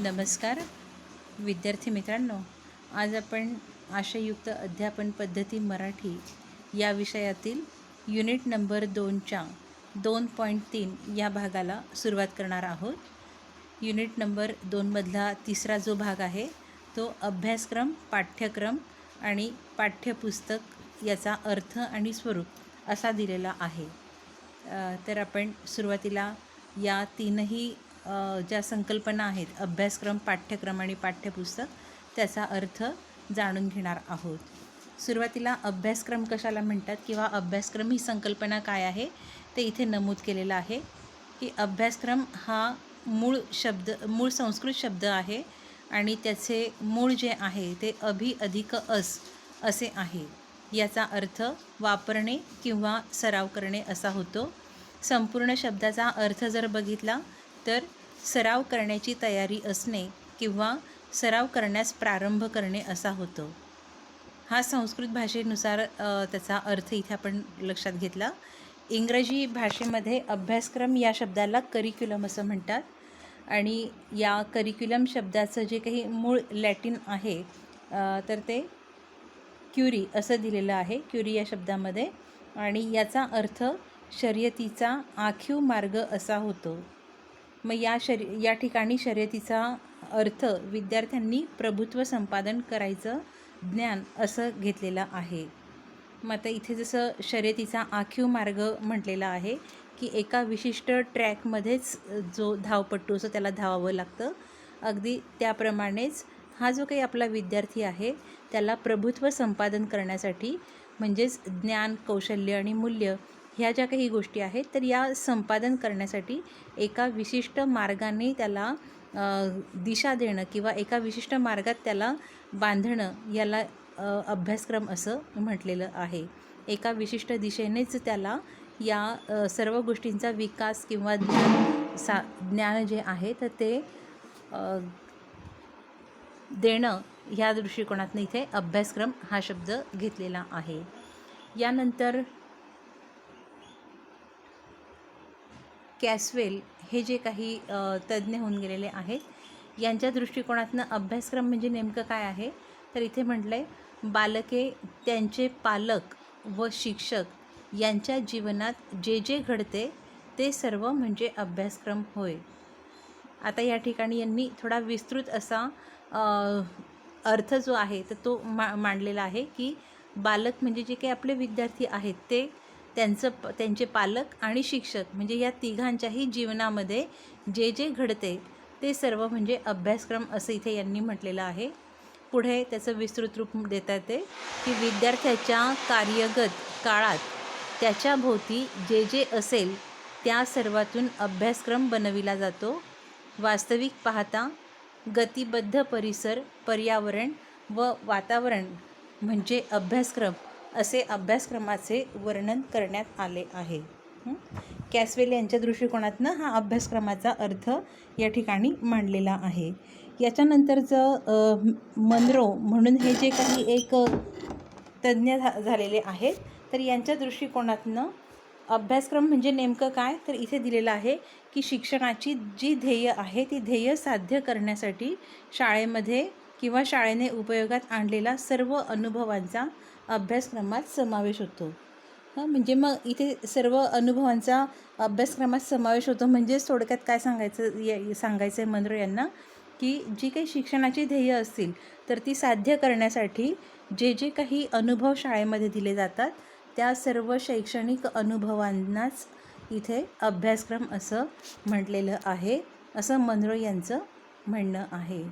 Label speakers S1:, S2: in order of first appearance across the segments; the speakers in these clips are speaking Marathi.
S1: नमस्कार विद्यार्थी मित्रांनो, आज आपण आशययुक्त अध्यापन पद्धती मराठी या विषयातील युनिट नंबर 2च्या 2.3 या भागाला सुरुवात करणार आहोत. युनिट नंबर 2मधला तिसरा जो भाग आहे तो अभ्यासक्रम, पाठ्यक्रम आणि पाठ्यपुस्तक याचा अर्थ आणि स्वरूप असा दिलेला आहे. तर आपण सुरुवातीला या तीनही ज्या संकल्पना आहेत, अभ्यासक्रम, पाठ्यक्रम आणि पाठ्यपुस्तक, त्याचा अर्थ जाणून घेणार आहोत. सुरुवातीला अभ्यासक्रम कशाला म्हणतात किंवा अभ्यासक्रम ही संकल्पना काय आहे ते इथे नमूद केलेलं आहे की अभ्यासक्रम हा मूळ संस्कृत शब्द आहे आणि त्याचे मूळ जे आहे ते अभि अधिक अस असे आहे. याचा अर्थ वापरणे किंवा सराव करणे असा होतो. संपूर्ण शब्दाचा अर्थ जर बघितला तर सराव करण्याची तयारी असणे किंवा सराव करण्यास प्रारंभ करणे असा होतो. हा संस्कृत भाषेनुसार त्याचा अर्थ इथे आपण लक्षात घेतला. इंग्रजी भाषेमध्ये अभ्यासक्रम या शब्दाला करिक्युलम असं म्हणतात आणि या करिक्युलम शब्दाचं जे काही मूळ लॅटिन आहे तर ते क्युरी असं दिलेलं आहे, क्युरी या शब्दामध्ये, आणि याचा अर्थ शर्यतीचा आखीव मार्ग असा होतो. मग या ठिकाणी शर्यतीचा अर्थ विद्यार्थ्यांनी प्रभुत्व संपादन करायचं ज्ञान असं घेतलेलं आहे. मग आता इथे जसं शर्यतीचा आखीव मार्ग म्हटलेला आहे की एका विशिष्ट ट्रॅकमध्येच जो धावपट्टू असं त्याला धावावं लागतं, अगदी त्याप्रमाणेच हा जो काही आपला विद्यार्थी आहे त्याला प्रभुत्व संपादन करण्यासाठी, म्हणजेच ज्ञान, कौशल्य आणि मूल्य ह्या ज्या काही गोष्टी आहेत तर या संपादन करण्यासाठी एका विशिष्ट मार्गाने त्याला दिशा देणं किंवा एका विशिष्ट मार्गात त्याला बांधणं याला अभ्यासक्रम असं म्हटलेलं आहे. एका विशिष्ट दिशेनेच त्याला या सर्व गोष्टींचा विकास किंवा ज्ञान जे आहे तर ते देणं ह्या दृष्टिकोनातून इथे अभ्यासक्रम हा शब्द घेतलेला आहे. यानंतर कॅसवेल हे जे काही तज्ज्ञ होऊन गेलेले आहेत यांच्या दृष्टिकोनातून अभ्यासक्रम म्हणजे नेमकं काय आहे तर इथे म्हटलं आहे, बालके, त्यांचे पालक व शिक्षक यांच्या जीवनात जे जे घडते ते सर्व म्हणजे अभ्यासक्रम होय. आता या ठिकाणी यांनी थोडा विस्तृत असा अर्थ जो आहे तर तो मांडलेला आहे की बालक म्हणजे जे काही आपले विद्यार्थी आहेत ते त्यांचे पालक आणि शिक्षक म्हणजे या तिघांच्याही जीवनामध्ये जे जे घडते ते सर्व म्हणजे अभ्यासक्रम असं इथे यांनी म्हटलेलं आहे. पुढे त्याचं विस्तृत रूप देता येते की विद्यार्थ्याच्या कार्यगत काळात त्याच्याभोवती जे जे असेल त्या सर्वातून अभ्यासक्रम बनविला जातो. वास्तविक पाहता गतिबद्ध परिसर, पर्यावरण व वातावरण म्हणजे अभ्यासक्रम असे अभ्यासक्रमाचे वर्णन करण्यात आले आहे. कॅसवेल यांच्या दृष्टिकोनातून हा अभ्यासक्रमाचा अर्थ या ठिकाणी मांडलेला आहे. याच्यानंतरचं मनरो म्हणून हे जे काही एक तज्ज्ञ झालेले आहेत तर यांच्या दृष्टिकोनातून अभ्यासक्रम म्हणजे नेमकं काय तर इथे दिलेलं आहे की शिक्षणाची जी ध्येय आहे ती ध्येय साध्य करण्यासाठी शाळेमध्ये किंवा शाळेने उपयोगात आणलेला सर्व अनुभवांचा अभ्यासक्रमात समावेश होतो. म्हणजे मग इथे सर्व अनुभवांचा अभ्यासक्रमात समावेश होतो म्हणजे थोडक्यात काय सांगायचं आहे मनरो यांना की जी काही शिक्षणाची ध्येय असतील तर ती साध्य करण्यासाठी जे जे काही अनुभव शाळेमध्ये दिले जातात त्या सर्व शैक्षणिक अनुभवांनाच इथे अभ्यासक्रम असं म्हटलेलं आहे, असं मनरो यांचं म्हणणं आहे.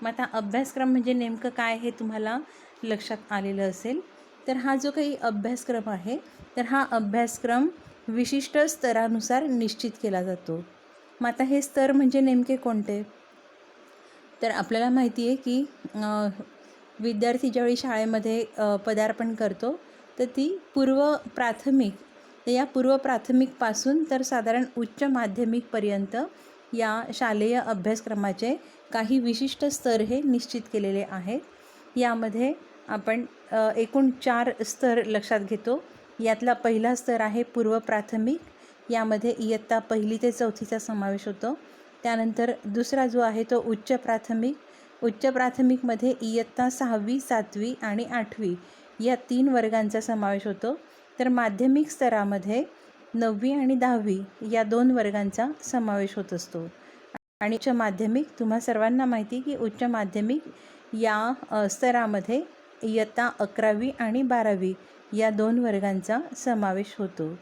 S1: मग आता अभ्यासक्रम म्हणजे नेमकं काय हे तुम्हाला लक्षात आलेलं असेल. तर हा जो काही अभ्यासक्रम आहे तर हा अभ्यासक्रम विशिष्ट स्तरानुसार निश्चित केला जातो. मग आता हे स्तर म्हणजे नेमके कोणते तर आपल्याला माहिती आहे की विद्यार्थी ज्यावेळी शाळेमध्ये पदार्पण करतो तर ती पूर्व प्राथमिकपासून तर साधारण उच्च माध्यमिकपर्यंत या शालेय अभ्यासक्रमाचे काही विशिष्ट स्तर हे निश्चित केलेले आहेत. यामध्ये आपण एकूण 4 स्तर लक्षात घेतो. यातला पहिला स्तर आहे पूर्व प्राथमिक. यामध्ये इयत्ता 1ली ते 4थीचा समावेश होतो. त्यानंतर दुसरा जो आहे तो उच्च प्राथमिक. उच्च प्राथमिकमध्ये इयत्ता 6वी 7वी आणि 8वी या 3 वर्गांचा समावेश होतो. तर माध्यमिक स्तरामध्ये 9वी आणि 10वी या 2 वर्गांचा समावेश होत असतो. आणि उच्च माध्यमिक, तुम्हा सर्वांना माहिती आहे की उच्च माध्यमिक या स्तरामध्ये इयत्ता 11वी आणि 12वी या 2 वर्गांचा समावेश होतो.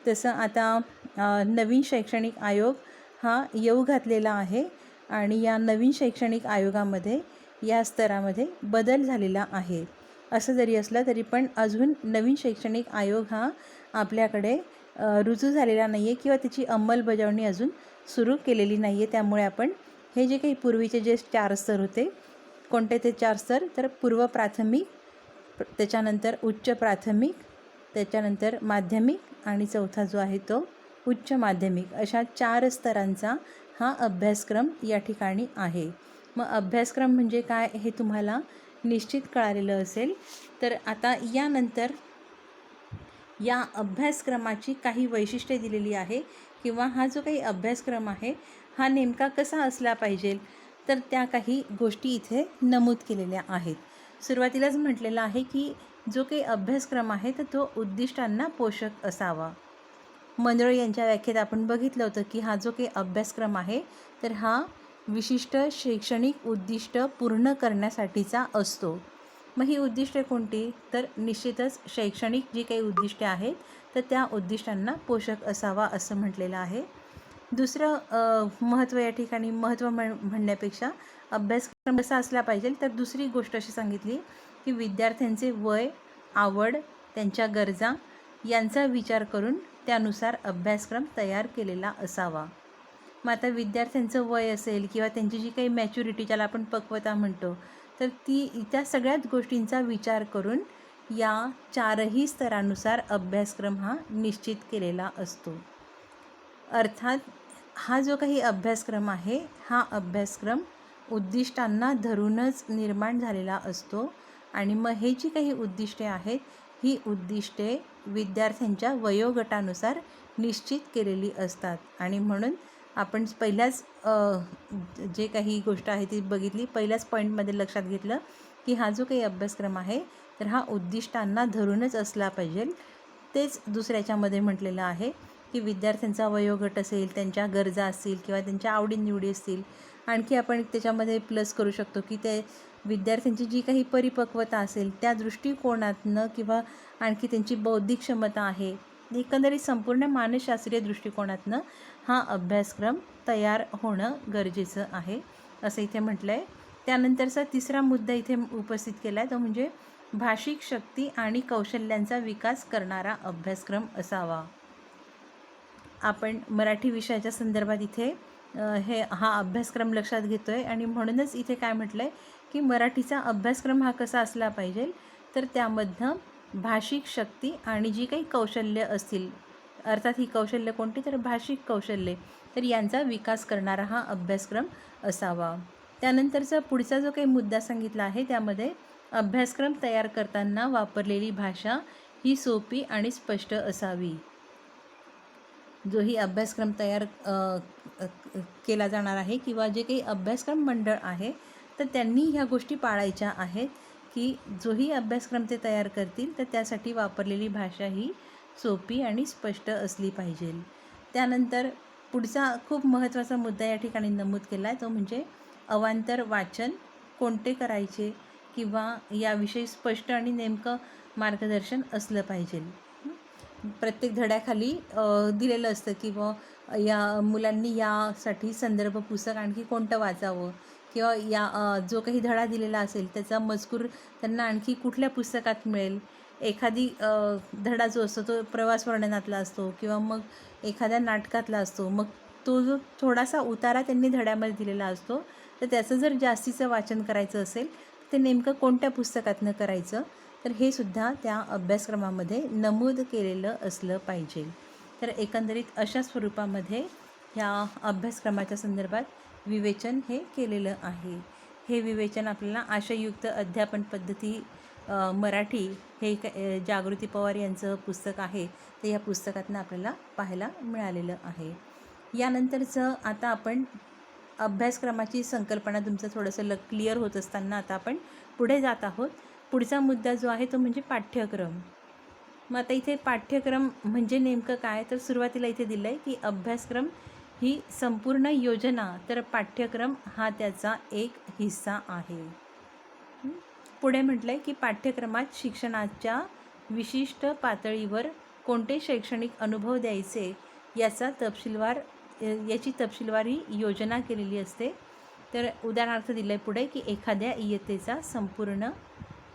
S1: तसं आता नवीन शैक्षणिक आयोग हा येऊ घातलेला आहे आणि या नवीन शैक्षणिक आयोगामध्ये या स्तरामध्ये बदल झालेला आहे. असं जरी असलं तरी पण अजून नवीन शैक्षणिक आयोग हा आपल्याकडे रुजू झालेला नाही आहे किंवा त्याची अंमलबजावणी अजून सुरू केलेली नाही आहे. त्यामुळे आपण हे जे काही पूर्वीचे जे 4 स्तर होते, कोणते ते 4 स्तर, तर पूर्व प्राथमिक, त्याच्यानंतर उच्च प्राथमिक, त्याच्यानंतर माध्यमिक आणि चौथा जो आहे तो उच्च माध्यमिक, अशा 4 स्तरांचा हा अभ्यासक्रम या ठिकाणी आहे. मग अभ्यासक्रम म्हणजे काय हे तुम्हाला निश्चित कळालेलं असेल. तर आता यानंतर या अभ्यासक्रमाची काही वैशिष्ट्ये दिलेली आहे किंवा हा जो काही अभ्यासक्रम आहे हा नेमका कसा असला पाहिजे, तर त्या काही गोष्टी इथे नमूद केलेल्या आहेत. सुरुवातीलाच म्हटलेलं आहे की जो काही अभ्यासक्रम आहे तर तो उद्दिष्टांना पोषक असावा. मंडळ यांच्या व्याख्येत आपण बघितलं होतं की हा जो काही अभ्यासक्रम आहे तर हा विशिष्ट शैक्षणिक उद्दिष्ट पूर्ण करण्यासाठीचा असतो. मग ही उद्दिष्टे कोणती, तर निश्चितच शैक्षणिक जी काही उद्दिष्टे आहेत तर त्या उद्दिष्टांना पोषक असावा असं म्हटलेलं आहे. दुसरं महत्त्व या ठिकाणी महत्त्व म्हणण्यापेक्षा अभ्यासक्रम कसा असला पाहिजे, तर दुसरी गोष्ट अशी सांगितली की विद्यार्थ्यांचे वय, आवड, त्यांच्या गरजा यांचा विचार करून त्यानुसार अभ्यासक्रम तयार केलेला असावा. मग आता विद्यार्थ्यांचं वय असेल किंवा त्यांची जी काही मॅच्युरिटी, ज्याला आपण पक्वता म्हणतो, तर त्या सगळ्याच गोष्टींचा विचार करून या 4ही स्तरानुसार अभ्यासक्रम हा निश्चित केलेला असतो. अर्थात हा जो काही अभ्यासक्रम आहे हा अभ्यासक्रम उद्दिष्टांना धरूनच निर्माण झालेला असतो. आणि मग हे जी काही उद्दिष्टे आहेत ही उद्दिष्टे विद्यार्थ्यांच्या वयोगटानुसार निश्चित केलेली असतात. आणि म्हणून आपण पहिल्याच जे काही गोष्ट आहे ती बघितली, पहिल्याच पॉईंटमध्ये लक्षात घेतलं की हा जो काही अभ्यासक्रम आहे तर हा उद्दिष्टांना धरूनच असला पाहिजे. तेच दुसऱ्याच्यामध्ये म्हटलेलं आहे की विद्यार्थ्यांचा वयोगट असेल, त्यांच्या गरजा असतील किंवा त्यांच्या आवडीनिवडी असतील. आणखी आपण त्याच्यामध्ये प्लस करू शकतो की ते विद्यार्थ्यांची जी काही परिपक्वता असेल त्या दृष्टिकोनातनं किंवा आणखी त्यांची बौद्धिक क्षमता आहे, एकंदरीत संपूर्ण मानसशास्त्रीय दृष्टिकोनातनं हा अभ्यासक्रम तयार होणं गरजेचं आहे असं इथे म्हटलं आहे. त्यानंतरचा तिसरा मुद्दा इथे उपस्थित केला आहे तो म्हणजे भाषिक शक्ती आणि कौशल्यांचा विकास करणारा अभ्यासक्रम असावा. आपण मराठी विषयाच्या संदर्भात इथे हा अभ्यासक्रम लक्षात घेतो आहे आणि म्हणूनच इथे काय म्हटलं आहे की मराठीचा अभ्यासक्रम हा कसा असला पाहिजे, तर त्यामधनं भाषिक शक्ती आणि जी काही कौशल्य असतील, अर्थात ही कौशल्य कोणती, तर भाषिक कौशल्ये, तर यांचा विकास करणारा हा अभ्यासक्रम असावा. त्यानंतरचा पुढचा जो काही मुद्दा सांगितला आहे त्यामध्ये अभ्यासक्रम तयार करताना वापरलेली भाषा ही सोपी आणि स्पष्ट असावी. जोही अभ्यासक्रम तयार केला जाणार आहे किंवा जे काही अभ्यासक्रम मंडळ आहे तर त्यांनी ह्या गोष्टी पाळायच्या आहेत की जोही अभ्यासक्रम ते तयार करतील तर त्यासाठी वापरलेली भाषा ही सोपी आणि स्पष्ट असली पाहिजे. त्यानंतर पुढचा खूप महत्त्वाचा मुद्दा या ठिकाणी नमूद केला आहे तो म्हणजे अवांतर वाचन कोणते करायचे किंवा याविषयी स्पष्ट आणि नेमकं मार्गदर्शन असलं पाहिजे. प्रत्येक धड्याखाली दिलेलं असतं की या मुलांनी यासाठी संदर्भ पुस्तक आणखी कोणतं वाचावं किंवा या जो काही धडा दिलेला असेल त्याचा मजकूर त्यांना आणखी कुठल्या पुस्तकात मिळेल. एखादी धडा जो असतो तो प्रवास वर्णनातला असतो किंवा मग एखाद्या नाटकातला असतो, मग तो जो थोडासा उतारा त्यांनी धड्यामध्ये दिलेला असतो तर त्याचं जर जास्तीचं वाचन करायचं असेल ते नेमकं कोणत्या पुस्तकातनं करायचं, तर हे सुद्धा त्या अभ्यासक्रमामध्ये नमूद केलेलं असलं पाहिजे. तर एकंदरीत अशा स्वरूपामध्ये ह्या अभ्यासक्रमाच्या संदर्भात विवेचन हे केलेलं आहे. हे विवेचन आपल्याला आशययुक्त अध्यापन पद्धती मराठी हे जागृती पवार यांचं पुस्तक आहे तर या पुस्तकातनं आपल्याला पाहायला मिळालेलं आहे. यानंतरचं आता आपण अभ्यासक्रमाची संकल्पना तुमचं थोडंसं क्लिअर होत असताना आता आपण पुढे जात आहोत. पुढचा मुद्दा जो आहे तो म्हणजे पाठ्यक्रम. मग आता इथे पाठ्यक्रम म्हणजे नेमकं काय, तर सुरुवातीला इथे दिलं आहे की अभ्यासक्रम ही संपूर्ण योजना, तर पाठ्यक्रम हा त्याचा एक हिस्सा आहे. पुढे म्हटलं आहे की पाठ्यक्रमात शिक्षणाच्या विशिष्ट पातळीवर कोणते शैक्षणिक अनुभव द्यायचे याची तपशीलवारी योजना केलेली असते. तर उदाहरणार्थ दिलं आहे पुढे की एखाद्या इयत्तेचा संपूर्ण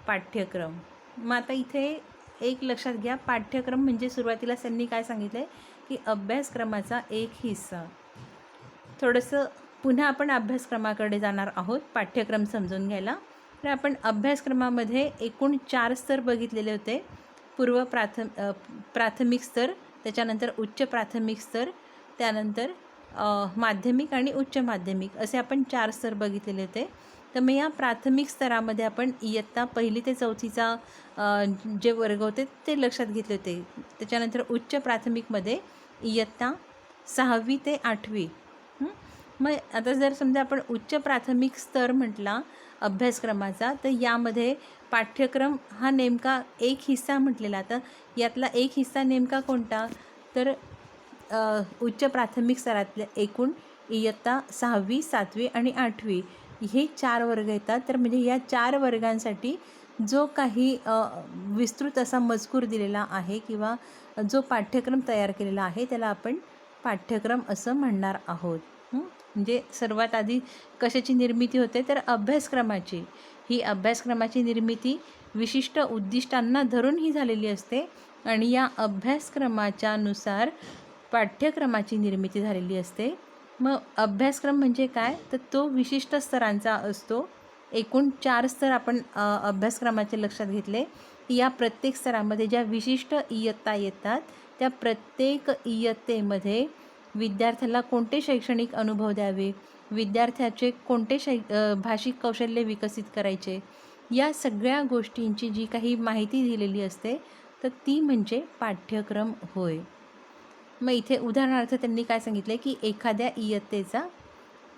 S1: पाठ्यक्रम. मग आता इथे एक लक्षात घ्या, पाठ्यक्रम म्हणजे सुरुवातीला त्यांनी काय सांगितलं आहे की अभ्यासक्रमाचा एक हिस्सा. थोडंसं पुन्हा आपण अभ्यासक्रमाकडे जाणार आहोत पाठ्यक्रम समजून घ्यायला. तर आपण अभ्यासक्रमामध्ये एकूण 4 स्तर बघितलेले होते. प्राथमिक स्तर, त्याच्यानंतर उच्च प्राथमिक स्तर, त्यानंतर माध्यमिक आणि उच्च माध्यमिक असे आपण 4 स्तर बघितलेले होते. तर मग या प्राथमिक स्तरामध्ये आपण इयत्ता 1ली ते 4थीचा जे वर्ग होते ते लक्षात घेतले होते. त्याच्यानंतर उच्च प्राथमिकमध्ये इयत्ता 6वी ते 8वी. मग आता जर समजा आपण उच्च प्राथमिक स्तर म्हटला अभ्यासक्रमाचा, तर यामध्ये पाठ्यक्रम हा नेमका एक हिस्सा म्हटलेला. आता यातला एक हिस्सा नेमका कोणता, तर उच्च प्राथमिक स्तरातल्या एकूण इयत्ता 6वी 7वी आणि 8वी हे 4 वर्ग येतात. तर म्हणजे या 4 वर्गांसाठी जो काही विस्तृत असा मजकूर दिलेला आहे किंवा जो पाठ्यक्रम तयार केलेला आहे त्याला आपण पाठ्यक्रम असं म्हणणार आहोत. म्हणजे सर्वात आधी कशाची निर्मिती होते, तर अभ्यासक्रमाची. ही अभ्यासक्रमाची निर्मिती विशिष्ट उद्दिष्टांना धरून ही झालेली असते आणि या अभ्यासक्रमाच्या नुसार पाठ्यक्रमाची निर्मिती झालेली असते. मग अभ्यासक्रम म्हणजे काय, तर तो विशिष्ट स्तरांचा असतो. एकूण 4 स्तर आपण अभ्यासक्रमाचे लक्षात घेतले. या प्रत्येक स्तरामध्ये ज्या विशिष्ट इयत्ता येतात त्या प्रत्येक इयत्तेमध्ये विद्यार्थ्याला कोणते शैक्षणिक अनुभव द्यावे, विद्यार्थ्याचे कोणते भाषिक कौशल्य विकसित करायचे, या सगळ्या गोष्टींची जी काही माहिती दिलेली असते तर ती म्हणजे पाठ्यक्रम होय. मग इथे उदाहरणार्थ त्यांनी काय सांगितलं की एखाद्या इयत्तेचा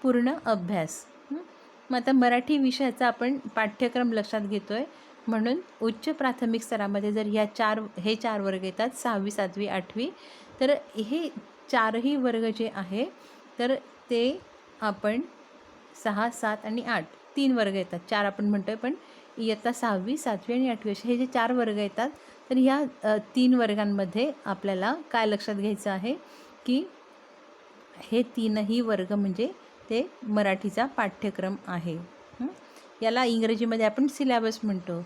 S1: पूर्ण अभ्यास. मग आता मराठी विषयाचा आपण पाठ्यक्रम लक्षात घेतो आहे म्हणून उच्च प्राथमिक स्तरामध्ये जर हे 4 वर्ग येतात 6वी 7वी 8वी, तर हे 4ही वर्ग जे आहे तर ते आपण 6 7 आणि 8 3 वर्ग येतात. 4 आपण म्हणतो आहे पण इयत्ता 6वी 7वी आणि 8वी असे हे जे 4 वर्ग येतात. तर ह्या 3 वर्गांमध्ये आपल्याला काय लक्षात घ्यायचं आहे की हे 3ही वर्ग म्हणजे ते मराठीचा पाठ्यक्रम आहे. याला इंग्रजीमध्ये आपण सिलॅबस म्हणतो.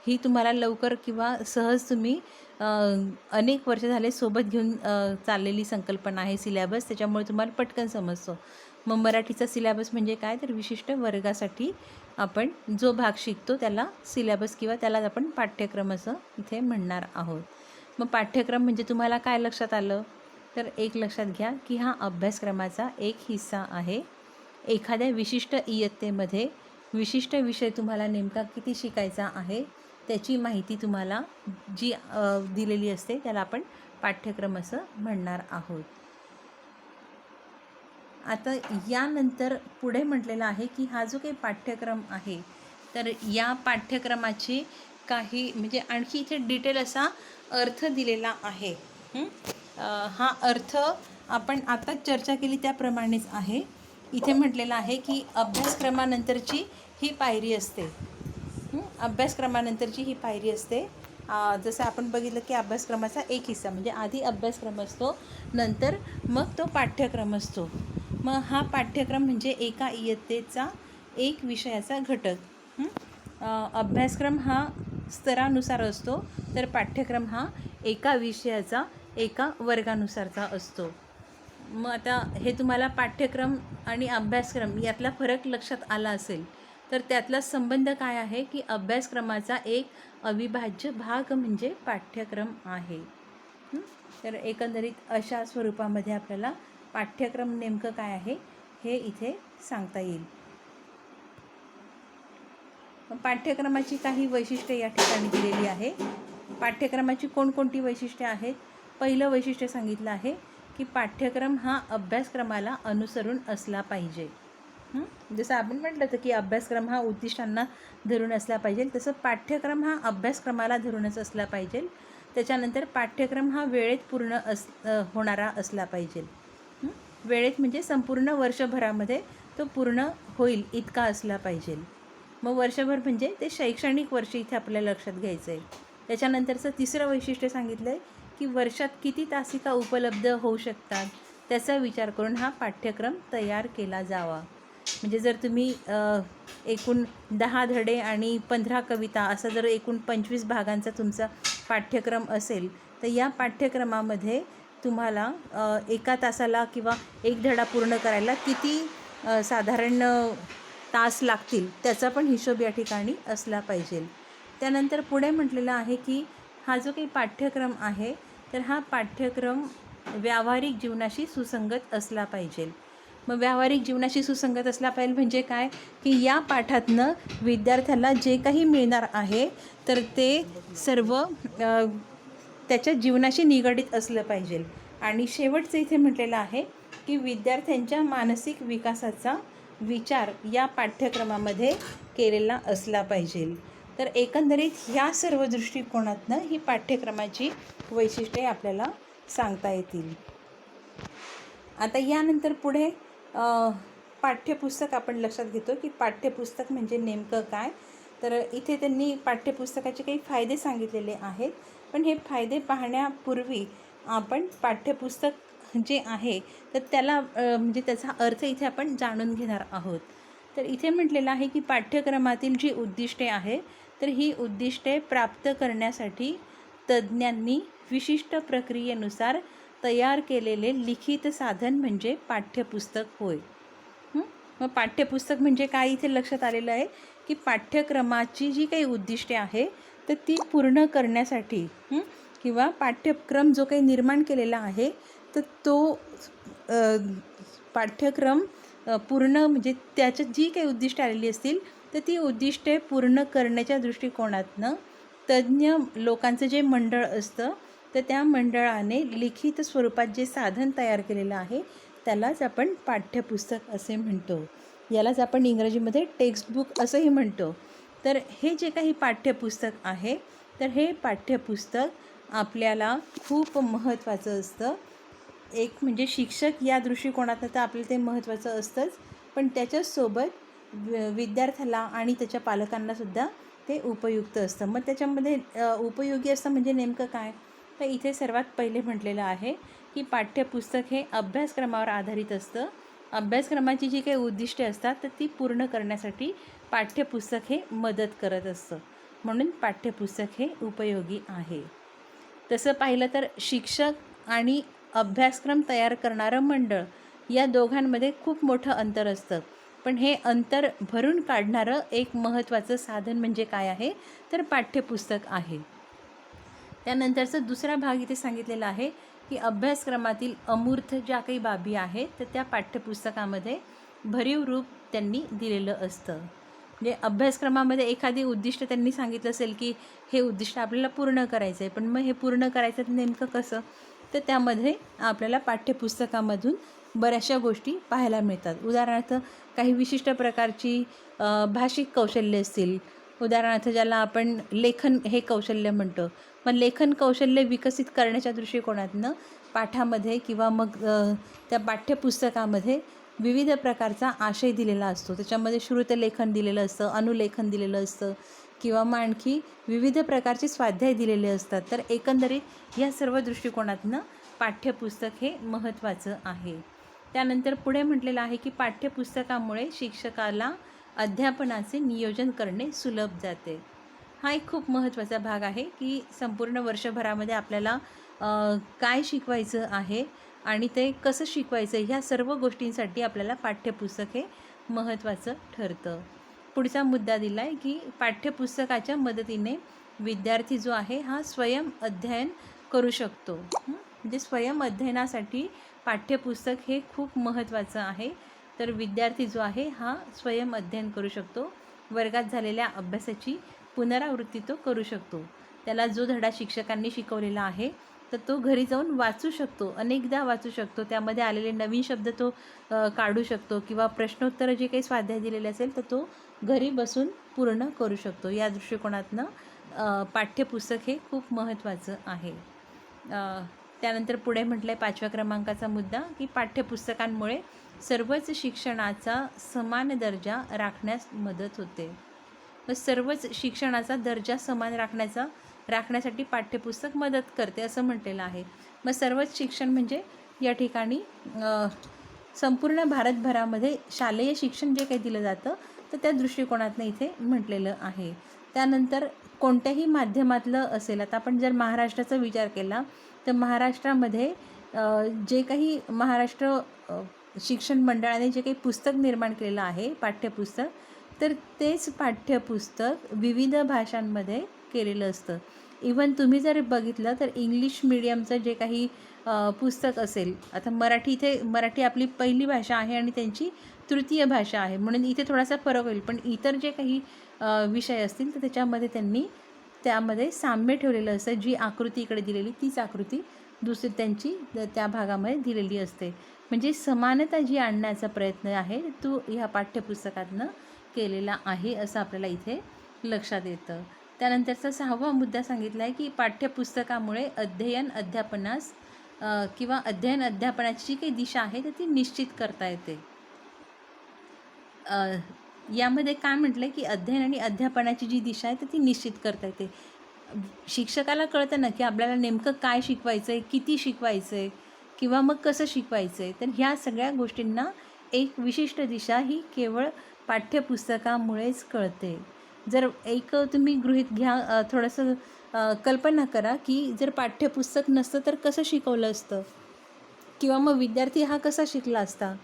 S1: ही तुम्हाला लवकर किंवा सहज तुम्ही अनेक वर्ष झाले सोबत घेऊन चाललेली संकल्पना आहे सिलॅबस, त्याच्यामुळे तुम्हाला पटकन समजतो. मग मराठीचा सिलॅबस म्हणजे काय, तर विशिष्ट वर्गासाठी आपण जो भाग शिकतो त्याला सिलॅबस किंवा त्याला आपण पाठ्यक्रम असं इथे म्हणणार आहोत. मग पाठ्यक्रम म्हणजे तुम्हाला काय लक्षात आलं, तर एक लक्षात घ्या की हा अभ्यासक्रमाचा एक हिस्सा आहे. एखाद्या विशिष्ट इयत्तेमध्ये विशिष्ट विषय तुम्हाला नेमका किती शिकायचा आहे त्याची माहिती तुम्हाला जी दिलेली असते त्याला आपण पाठ्यक्रम असं म्हणणार आहोत. आता यानंतर पुढे म्हटलेलं आहे की हा जो काही पाठ्यक्रम आहे तर या पाठ्यक्रमाची काही म्हणजे आणखी इथे डिटेल असा अर्थ दिलेला आहे. हा अर्थ आपण आताच चर्चा केली त्याप्रमाणेच आहे. इथे म्हटलेलं आहे की अभ्यासक्रमानंतरची ही पायरी असते. अभ्यासक्रमानंतरची ही पायरी असते. जसं आपण बघितलं की अभ्यासक्रमाचा एक हिस्सा म्हणजे आधी अभ्यासक्रम असतो, नंतर मग तो पाठ्यक्रम असतो. मग हा पाठ्यक्रम म्हणजे एका इयत्तेचा एक विषयाचा घटक. अभ्यासक्रम हा स्तरानुसार असतो तर पाठ्यक्रम हा एका विषयाचा एका वर्गानुसारचा असतो. मग आता हे तुम्हाला पाठ्यक्रम आणि अभ्यासक्रम यातला फरक लक्षात आला असेल तर त्यातला संबंध काय आहे की अभ्यासक्रमाचा एक अविभाज्य भाग म्हणजे पाठ्यक्रम आहे. तर एकंदरीत अशा स्वरूपामध्ये आपल्याला पाठ्यक्रम नेमकं काय आहे हे इथे सांगता येईल. पाठ्यक्रमाची काही वैशिष्ट्ये या ठिकाणी दिलेली आहे. पाठ्यक्रमाची कोणकोणती वैशिष्ट्ये आहेत. पहिलं वैशिष्ट्य सांगितलं आहे की पाठ्यक्रम हा अभ्यासक्रमाला अनुसरून असला पाहिजे. जसं आपण म्हटलं होतं की अभ्यासक्रम हा उद्दिष्टांना धरून असला पाहिजे, तसं पाठ्यक्रम हा अभ्यासक्रमाला धरूनच असला पाहिजे. त्याच्यानंतर पाठ्यक्रम हा वेळेत पूर्ण होणारा असला पाहिजे. वेळेत म्हणजे संपूर्ण वर्षभरामध्ये तो पूर्ण होईल इतका असला पाहिजे. मग वर्षभर म्हणजे ते शैक्षणिक वर्ष इथे आपल्याला लक्षात घ्यायचं आहे. त्याच्यानंतरचं तिसरं वैशिष्ट्य सांगितलं आहे की वर्षात किती तासिका उपलब्ध होऊ शकतात त्याचा विचार करून हा पाठ्यक्रम तयार केला जावा. म्हणजे जर तुम्ही एकूण 10 धडे आणि 15 कविता असं जर एकूण 25 भागांचा तुमचा पाठ्यक्रम असेल तर या पाठ्यक्रमामध्ये तुम्हाला एका तासाला किंवा एक धडा पूर्ण करायला किती साधारण तास लागतील त्याचा पण हिशोब या ठिकाणी असला पाहिजे. त्यानंतर पुढे म्हटलेलं आहे की हा जो काही पाठ्यक्रम आहे तर हा पाठ्यक्रम व्यावहारिक जीवनाशी सुसंगत असला पाहिजे. मग व्यावहारिक जीवनाशी सुसंगत असला पाहिजे म्हणजे काय की या पाठातनं विद्यार्थ्याला जे काही मिळणार आहे तर ते सर्व त्याच्या जीवनाशी निगडीत असलं पाहिजे. आणि शेवटचं इथे म्हटलेलं आहे की विद्यार्थ्यांच्या मानसिक विकासाचा विचार या पाठ्यक्रमामध्ये केलेला असला पाहिजे. तर एकंदरीत ह्या सर्व दृष्टिकोनातनं ही पाठ्यक्रमाची वैशिष्ट्ये आपल्याला सांगता येतील. आता यानंतर पुढे पाठ्यपुस्तक आपण लक्षात घेतो की पाठ्यपुस्तक म्हणजे नेमकं काय. तर इथे त्यांनी पाठ्यपुस्तकाचे काही फायदे सांगितलेले आहेत, पण हे फायदे पाहण्यापूर्वी आपण पाठ्यपुस्तक जे आहे तर त्याला म्हणजे त्याचा अर्थ इथे आपण जाणून घेणार आहोत. तर इथे म्हटलेलं आहे की पाठ्यक्रमातील जी उद्दिष्टे आहे तर ही उद्दिष्टे प्राप्त करण्यासाठी तज्ज्ञांनी विशिष्ट प्रक्रियेनुसार तयार केलेले लिखित साधन म्हणजे पाठ्यपुस्तक होय. मग पाठ्यपुस्तक म्हणजे काय इथे लक्षात आलेलं आहे की पाठ्यक्रमाची जी काही उद्दिष्टे आहे तर ती पूर्ण करण्यासाठी किंवा पाठ्यक्रम जो काही निर्माण केलेला आहे तर तो पाठ्यक्रम पूर्ण म्हणजे त्याच्यात जी काही उद्दिष्टे आलेली असतील तर ती उद्दिष्टे पूर्ण करण्याच्या दृष्टिकोनातनं तज्ज्ञ लोकांचं जे मंडळ असतं तर त्या मंडळाने लिखित स्वरूपात जे साधन तयार केलेलं आहे त्यालाच आपण पाठ्यपुस्तक असे म्हणतो. यालाच आपण इंग्रजीमध्ये टेक्स्टबुक असंही म्हणतो. तर हे जे काही पाठ्यपुस्तक आहे तर हे पाठ्यपुस्तक आपल्याला खूप महत्त्वाचं असतं. एक म्हणजे शिक्षक या दृष्टिकोनातनं तर आपल्याला ते महत्त्वाचं असतंच, पण त्याच्यासोबत विद्यार्थ्याला आणि त्याच्या पालकांनासुद्धा ते उपयुक्त असतं. मग त्याच्यामध्ये उपयोगी असतं म्हणजे नेमकं काय तर इथे सर्वात पहिले म्हटलेलं आहे की पाठ्यपुस्तक हे अभ्यासक्रमावर आधारित असतं. अभ्यासक्रमाची जी काही उद्दिष्टे असतात तर ती पूर्ण करण्यासाठी पाठ्यपुस्तक हे मदत करत असतं, म्हणून पाठ्यपुस्तक हे उपयोगी आहे. तसं पाहिलं तर शिक्षक आणि अभ्यासक्रम तयार करणारं मंडळ या दोघांमध्ये खूप मोठं अंतर असतं, पण हे अंतर भरून काढणारं एक महत्त्वाचं साधन म्हणजे काय आहे तर पाठ्यपुस्तक आहे. त्यानंतरचा दुसरा भाग इथे सांगितलेला आहे की अभ्यासक्रमातील अमूर्त ज्या काही बाबी आहेत तर त्या पाठ्यपुस्तकामध्ये भरीव रूप त्यांनी दिलेलं असतं. म्हणजे अभ्यासक्रमामध्ये एखादी उद्दिष्ट त्यांनी सांगितलं असेल की हे उद्दिष्ट आपल्याला पूर्ण करायचं आहे, पण मग हे पूर्ण करायचं नेमकं कसं तर त्यामध्ये आपल्याला पाठ्यपुस्तकामधून बऱ्याचशा गोष्टी पाहायला मिळतात. उदाहरणार्थ काही विशिष्ट प्रकारची भाषिक कौशल्य असतील, उदाहरणार्थ ज्याला आपण लेखन हे कौशल्य म्हणतो. मग लेखन कौशल्य विकसित करण्याच्या दृष्टिकोनातनं पाठामध्ये किंवा मग त्या पाठ्यपुस्तकामध्ये विविध प्रकारचा आशय दिलेला असतो. त्याच्यामध्ये श्रुतलेखन दिलेलं असतं, अनुलेखन दिलेलं असतं किंवा मग आणखी विविध प्रकारचे स्वाध्याय दिलेले असतात. तर एकंदरीत या सर्व दृष्टिकोनातनं पाठ्यपुस्तक हे महत्त्वाचं आहे. त्यानंतर पुढे म्हटलेलं आहे की पाठ्यपुस्तकामुळे शिक्षकाला अध्यापनाचे नियोजन करणे सुलभ जाते. हा एक खूप महत्त्वाचा भाग आहे की संपूर्ण वर्षभरामध्ये आपल्याला काय शिकवायचं आहे आणि ते कसं शिकवायचं ह्या सर्व गोष्टींसाठी आपल्याला पाठ्यपुस्तक हे महत्त्वाचं ठरतं. पुढचा मुद्दा दिला आहे की पाठ्यपुस्तकाच्या मदतीने विद्यार्थी जो आहे हा स्वयं अध्ययन करू शकतो. म्हणजे स्वयं अध्ययनासाठी पाठ्यपुस्तक हे खूप महत्त्वाचं आहे. तर विद्यार्थी जो आहे हा स्वयं अध्ययन करू शकतो. वर्गात झालेल्या अभ्यासाची पुनरावृत्ती तो करू शकतो. त्याला जो धडा शिक्षकांनी शिकवलेला आहे तर तो घरी जाऊन वाचू शकतो, अनेकदा वाचू शकतो. त्यामध्ये आलेले नवीन शब्द तो काढू शकतो किंवा प्रश्नोत्तरं जे काही स्वाध्याय दिलेले असेल तर तो घरी बसून पूर्ण करू शकतो. या दृष्टिकोनातनं पाठ्यपुस्तक हे खूप महत्त्वाचं आहे. त्यानंतर पुढे म्हटलं आहे 5व्या क्रमांकाचा मुद्दा की पाठ्यपुस्तकांमुळे सर्वच शिक्षणाचा समान दर्जा राखण्यास मदत होते. सर्वच शिक्षणाचा दर्जा समान राखण्यासाठी पाठ्यपुस्तक मदत करते असं म्हटलेलं आहे. मग सर्वच शिक्षण म्हणजे या ठिकाणी संपूर्ण भारतभरामध्ये शालेय शिक्षण जे काही दिलं जातं तर त्या दृष्टिकोनातनं इथे म्हटलेलं आहे. त्यानंतर कोणत्याही माध्यमातलं असेल, आता आपण जर महाराष्ट्राचा विचार केला तर महाराष्ट्रामध्ये जे काही महाराष्ट्र शिक्षण मंडळाने जे काही पुस्तक निर्माण केलेलं आहे पाठ्यपुस्तक, तर तेच पाठ्यपुस्तक विविध भाषांमध्ये केलेलं असतं. इवन तुम्ही जर बघितलं तर इंग्लिश मीडियमचं जे काही पुस्तक असेल, आता मराठी आपली पहिली भाषा आहे आणि त्यांची तृतीय भाषा आहे, म्हणून इथे थोडासा फरक होईल. पण इतर जे काही विषय असतील तर त्याच्यामध्ये त्यांनी त्यामध्ये साम्य ठेवलेलं असतं. जी आकृती इकडे दिलेली तीच आकृती दुसरी त्यांची त्या भागामध्ये दिलेली असते. म्हणजे समानता जी आणण्याचा प्रयत्न आहे तो ह्या पाठ्यपुस्तकातनं केलेला आहे असं आपल्याला इथे लक्षात येतं. त्यानंतरचा 6वा मुद्दा सांगितला आहे की पाठ्यपुस्तकामुळे अध्यापनास किंवा अध्यापनाची जी काही दिशा आहे तर ती निश्चित करता येते. यामध्ये काय म्हटलं आहे की अध्ययन आणि अध्यापनाची जी दिशा आहे तर ती निश्चित करता येते. शिक्षकाला कळतं ना की आपल्याला नेमकं काय शिकवायचं आहे, किती शिकवायचं आहे किंवा मग कसं शिकवायचं आहे. तर ह्या सगळ्या गोष्टींना एक विशिष्ट दिशा ही केवळ पाठ्यपुस्तकामुळेच कळते. जर एक तुम्ही गृहीत घ्या, थोडंसं कल्पना करा की जर पाठ्यपुस्तक नसतं तर कसं शिकवलं असतं किंवा मग विद्यार्थी हा कसा शिकला असता.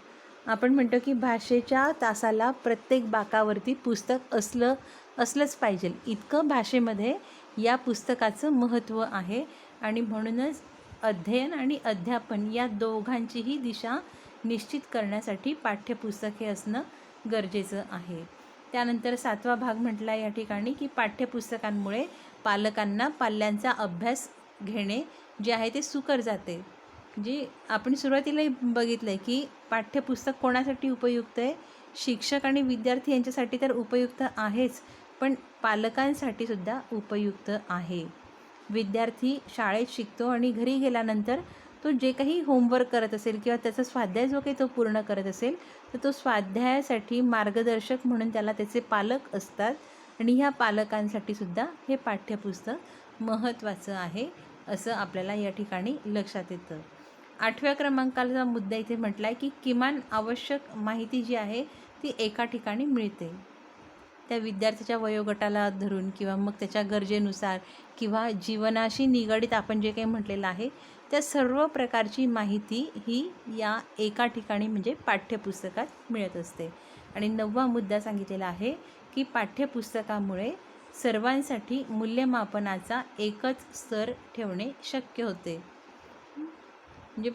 S1: आपण म्हणतो की भाषेच्या तासाला प्रत्येक बाकावरती पुस्तक असलंच पाहिजे, इतकं भाषेमध्ये या पुस्तकाचं महत्त्व आहे. आणि म्हणूनच अध्ययन आणि अध्यापन या दोघांचीही दिशा निश्चित करण्यासाठी पाठ्यपुस्तक हे असणं गरजेचं आहे. त्यानंतर 7वा भाग म्हटला या ठिकाणी की पाठ्यपुस्तकांमुळे पालकांना पाल्यांचा अभ्यास घेणे जे आहे ते सुकर जाते. जे आपण सुरुवातीलाही बघितलं आहे की पाठ्यपुस्तक कोणासाठी उपयुक्त आहे, शिक्षक आणि विद्यार्थी यांच्यासाठी तर उपयुक्त आहेच, पण पालकांसाठी सुद्धा उपयुक्त आहे. विद्यार्थी शाळेत शिकतो आणि घरी गेल्यानंतर तो जे काही होमवर्क करत असेल किंवा त्याचा स्वाध्याय जो काही तो पूर्ण करत असेल तर तो स्वाध्यायासाठी मार्गदर्शक म्हणून त्याला त्याचे पालक असतात. आणि ह्या पालकांसाठी सुद्धा हे पाठ्यपुस्तक महत्त्वाचं आहे असं आपल्याला या ठिकाणी लक्षात येतं. 8व्या क्रमांकाचा मुद्दा इथे म्हटला आहे की किमान आवश्यक माहिती जी आहे ती एका ठिकाणी मिळते. त्या विद्यार्थ्याच्या वयोगटाला धरून किंवा मग त्याच्या गरजेनुसार किंवा जीवनाशी निगडित आपण जे काही म्हटलेलं आहे त्या सर्व प्रकारची माहिती ही या एका ठिकाणी म्हणजे पाठ्यपुस्तकात मिळत असते. आणि 9वा मुद्दा सांगितलेला आहे की पाठ्यपुस्तकामुळे सर्वांसाठी मूल्यमापनाचा एकच स्तर ठेवणे शक्य होते. म्हणजे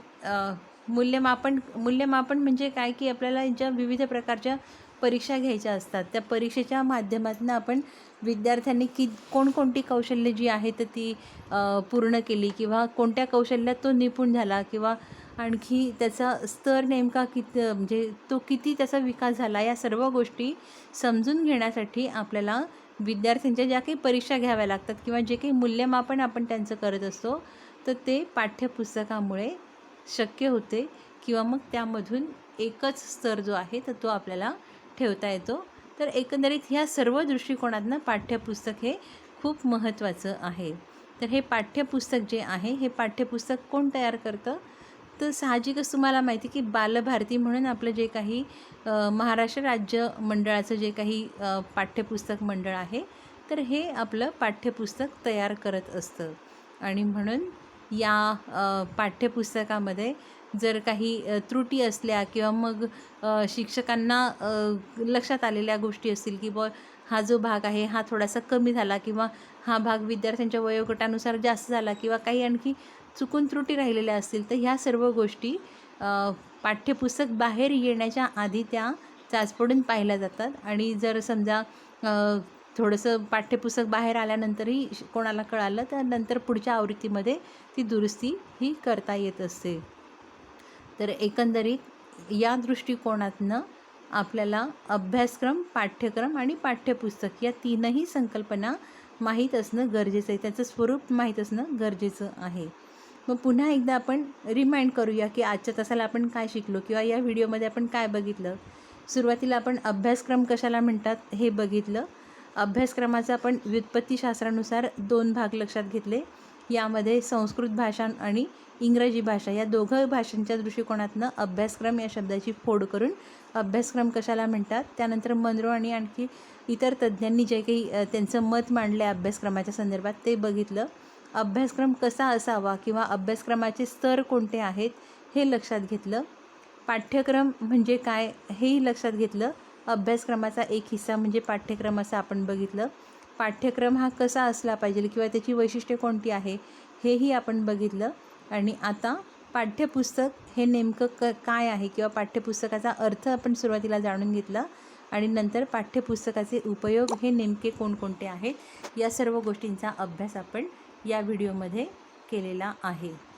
S1: मूल्यमापन म्हणजे काय की आपल्याला ज्या विविध प्रकारच्या परीक्षा घ्यायच्या असतात त्या परीक्षेच्या माध्यमातून आपण विद्यार्थ्यांनी कोणकोणती कौशल्य जी आहेत तर ती पूर्ण केली किंवा कोणत्या कौशल्यात तो निपुण झाला किंवा आणखी त्याचा स्तर नेमका म्हणजे तो किती त्याचा विकास झाला, या सर्व गोष्टी समजून घेण्यासाठी आपल्याला विद्यार्थ्यांच्या ज्या काही परीक्षा घ्याव्या लागतात किंवा जे काही मूल्यमापन आपण त्यांचं करत असतो तर ते पाठ्यपुस्तकामुळे शक्य होते किंवा मग त्यामधून एकच स्तर जो आहे तर तो आपल्याला ठेवता येतो. तर एकंदरीत ह्या सर्व दृष्टिकोनातनं पाठ्यपुस्तक हे खूप महत्त्वाचं आहे. तर हे पाठ्यपुस्तक जे आहे हे पाठ्यपुस्तक कोण तयार करतं, तर साहजिकच तुम्हाला माहिती की बालभारती म्हणून आपलं जे काही महाराष्ट्र राज्य मंडळाचं जे काही पाठ्यपुस्तक मंडळ आहे तर हे आपलं पाठ्यपुस्तक तयार करत असतं. आणि म्हणून या पाठ्यपुस्तकामध्ये जर काही त्रुटी असल्या किंवा मग शिक्षकांना लक्षात आलेल्या गोष्टी असतील की हा जो भाग आहे हा थोडासा कमी झाला किंवा हा भाग विद्यार्थ्यांच्या वयोगटानुसार जास्त झाला किंवा काही आणखी चुकून त्रुटी राहिलेल्या असतील तर ह्या सर्व गोष्टी पाठ्यपुस्तक बाहेर येण्याच्या आधी त्या चाचपडून पाहिल्या जातात. आणि जर समजा थोडंसं पाठ्यपुस्तक बाहेर आल्यानंतरही कोणाला कळालं तर नंतर पुढच्या आवृत्तीमध्ये ती दुरुस्ती ही करता येत असते. तर एकंदरीत या दृष्टिकोनातनं आपल्याला अभ्यासक्रम, पाठ्यक्रम आणि पाठ्यपुस्तक या तीनही संकल्पना माहीत असणं गरजेचं आहे. त्याचं स्वरूप माहीत असणं गरजेचं आहे. मग पुन्हा एकदा आपण रिमाइंड करूया की आजच्या तासाला आपण काय शिकलो किंवा या व्हिडिओमध्ये आपण काय बघितलं. सुरुवातीला आपण अभ्यासक्रम कशाला म्हणतात हे बघितलं. अभ्यासक्रमाचा आपण व्युत्पत्तीशास्त्रानुसार 2 भाग लक्षात घेतले. यामध्ये संस्कृत भाषा आणि इंग्रजी भाषा या दोघं भाषांच्या दृष्टिकोनातनं अभ्यासक्रम या शब्दाची फोड करून अभ्यासक्रम कशाला म्हणतात. त्यानंतर मनरो आणि आणखी इतर तज्ज्ञांनी जे काही त्यांचं मत मांडलं आहे अभ्यासक्रमाच्या संदर्भात ते बघितलं. अभ्यासक्रम कसा असावा किंवा अभ्यासक्रमाचे स्तर कोणते आहेत हे लक्षात घेतलं. पाठ्यक्रम म्हणजे काय हेही लक्षात घेतलं. अभ्यासक्रमाचा एक हिस्सा म्हणजे पाठ्यक्रम असं आपण बघितलं. पाठ्यक्रम हा कसा असला पाहिजे किंवा त्याची वैशिष्ट्ये कोणती आहे हेही आपण बघितलं. आणि आता पाठ्यपुस्तक हे नेमकं काय आहे किंवा पाठ्यपुस्तकाचा अर्थ आपण सुरुवातीला जाणून घेतला आणि नंतर पाठ्यपुस्तकाचे उपयोग हे नेमके कोणकोणते आहेत या सर्व गोष्टींचा अभ्यास आपण या व्हिडिओमध्ये केलेला आहे.